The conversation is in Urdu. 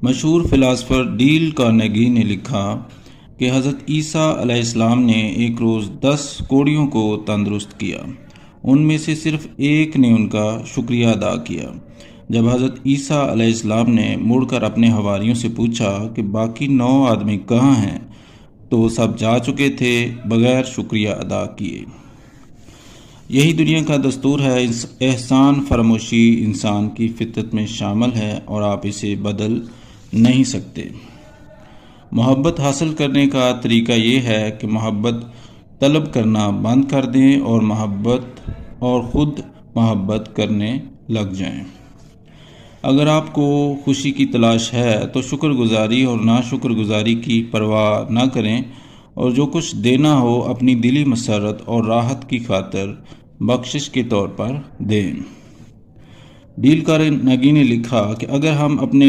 مشہور فلاسفر ڈیل کارنیگی نے لکھا کہ حضرت عیسیٰ علیہ السلام نے ایک روز 10 کوڑیوں کو تندرست کیا۔ ان میں سے صرف ایک نے ان کا شکریہ ادا کیا۔ جب حضرت عیسیٰ علیہ السلام نے مڑ کر اپنے حواریوں سے پوچھا کہ باقی 9 آدمی کہاں ہیں، تو وہ سب جا چکے تھے بغیر شکریہ ادا کیے۔ یہی دنیا کا دستور ہے۔ احسان فراموشی انسان کی فطرت میں شامل ہے اور آپ اسے بدل نہیں سکتے۔ محبت حاصل کرنے کا طریقہ یہ ہے کہ محبت طلب کرنا بند کر دیں اور خود محبت کرنے لگ جائیں۔ اگر آپ کو خوشی کی تلاش ہے تو شکر گزاری اور ناشکر گزاری کی پرواہ نہ کریں، اور جو کچھ دینا ہو اپنی دلی مسرت اور راحت کی خاطر بخشش کے طور پر دیں۔ ڈیل کارنیگی نے لکھا کہ اگر ہم اپنے